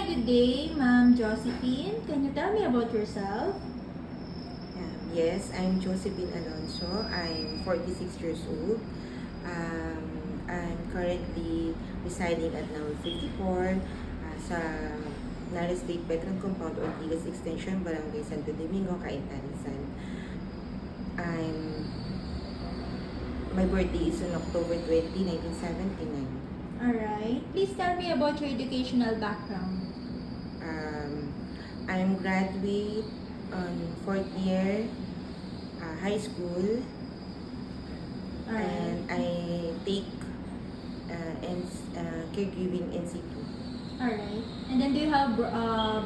good day, Ma'am Josephine. Can you tell me about yourself? Yes, I'm Josephine Alonso. I'm 46 years old. I'm currently residing at number 54 sa Nara State Veteran Compound, Ortigas Extension, Barangay Santo Domingo, Cainta, Rizal. My birthday is on October 20, 1979. Alright. Please tell me about your educational background. I'm graduate on fourth year high school, Alright. and I take caregiving NC2. Alright. And then do you have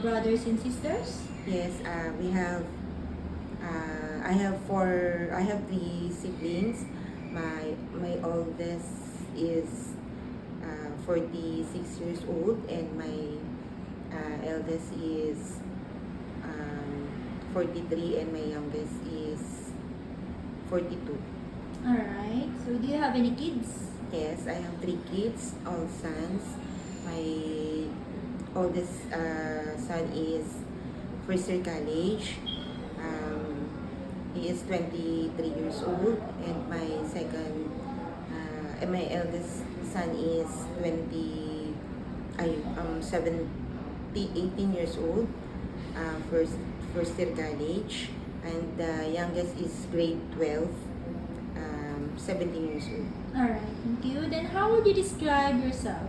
brothers and sisters? Yes, we have. I have four. I have three siblings. My oldest is 46 years old, and my eldest is 43, and my youngest is 42. Alright. So do you have any kids? Yes, I have three kids, all sons. My oldest son is first year college. He is 23 years old, and my eldest son is 18 years old, first year college, and the youngest is grade 12, 17 years old. Alright. Thank you. Then how would you describe yourself?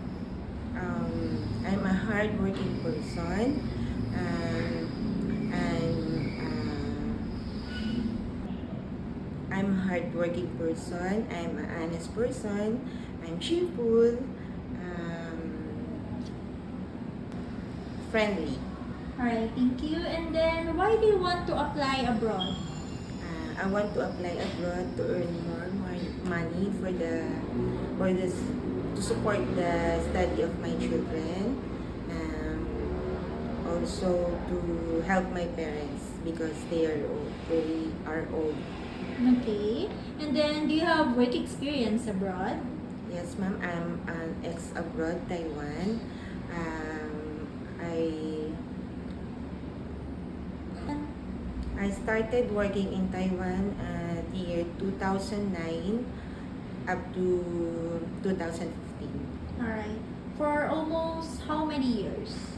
I'm a hardworking person. I'm a hardworking person. I'm an honest person. I'm cheerful. Friendly. Alright. Thank you. And then why do you want to apply abroad? I want to apply abroad to earn more money to support the study of my children. Also to help my parents because they are old. Okay. And then do you have work experience abroad? Yes, ma'am. I'm an ex-abroad, Taiwan. I started working in Taiwan at the year 2009 up to 2015. Alright. For almost how many years?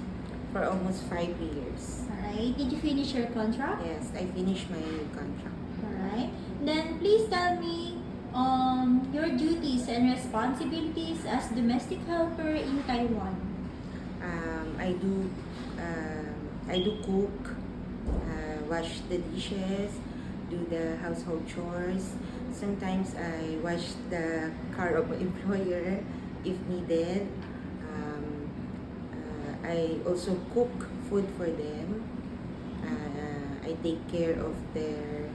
For almost 5 years. Alright. Did you finish your contract? Yes, I finished my contract. Alright. Then please tell me your duties and responsibilities as domestic helper in Taiwan. I do cook, wash the dishes, do the household chores. Sometimes I wash the car of my employer if needed. I also cook food for them. I take care of their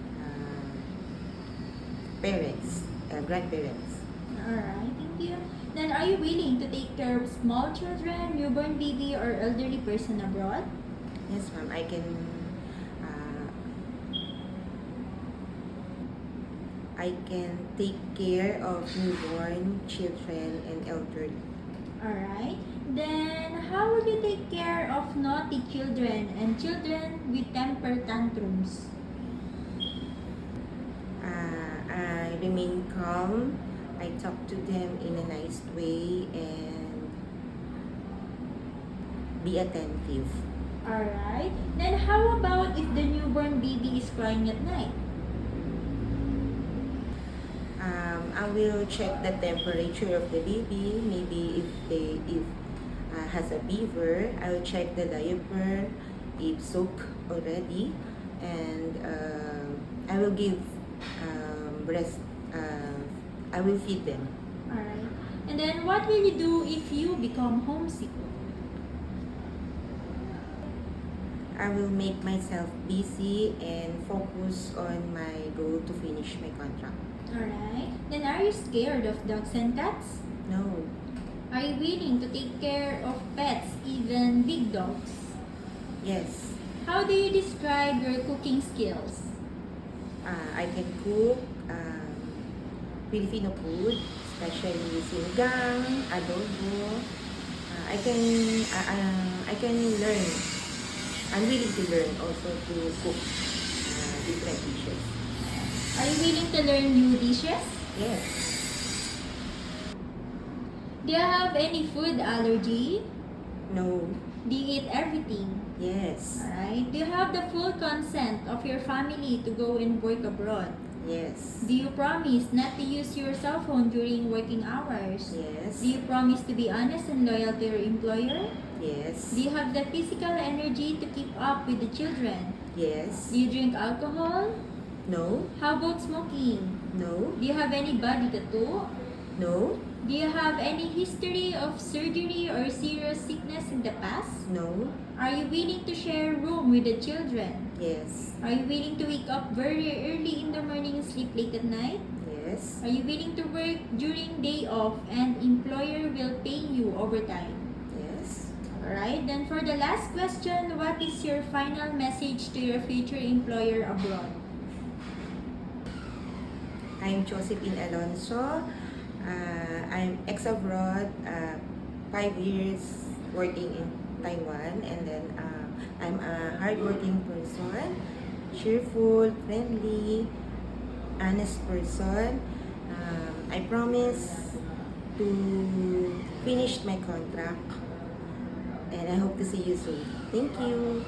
parents, grandparents. Alright, thank you. Then are you willing to take care of small children, newborn baby, or elderly person abroad? Yes, ma'am. I can take care of newborn children and elderly. Alright. Then how would you take care of naughty children and children with temper tantrums? I remain calm. I talk to them in a nice way and be attentive. Alright. Then how about if the newborn baby is crying at night? I will check the temperature of the baby. Maybe if has a fever, I will check the diaper if soaked already, and I will give breast. I will feed them. Alright. And then what will you do if you become homesick? I will make myself busy and focus on my goal to finish my contract. Alright. Then are you scared of dogs and cats? No. Are you willing to take care of pets, even big dogs? Yes. How do you describe your cooking skills? I can cook Filipino food, especially sinigang, adobo, I can learn. I'm willing to learn also to cook different dishes. Are you willing to learn new dishes? Yes. Do you have any food allergy? No. Do you eat everything? Yes. Alright. Do you have the full consent of your family to go and work abroad? Yes. Do you promise not to use your cell phone during working hours? Yes. Do you promise to be honest and loyal to your employer? Yes. Do you have the physical energy to keep up with the children? Yes. Do you drink alcohol? No. How about smoking? No. Do you have any body tattoo? No. Do you have any history of surgery or serious sickness in the past? No. Are you willing to share a room with the children? Yes. Are you willing to wake up very early in the morning and sleep late at night? Yes. Are you willing to work during day off and employer will pay you overtime? Yes. Alright, then for the last question, what is your final message to your future employer abroad? I'm Josephine Alonso. I'm ex-abroad, 5 years working in Taiwan, and then I'm a hardworking person, cheerful, friendly, honest person. I promise to finish my contract, and I hope to see you soon. Thank you.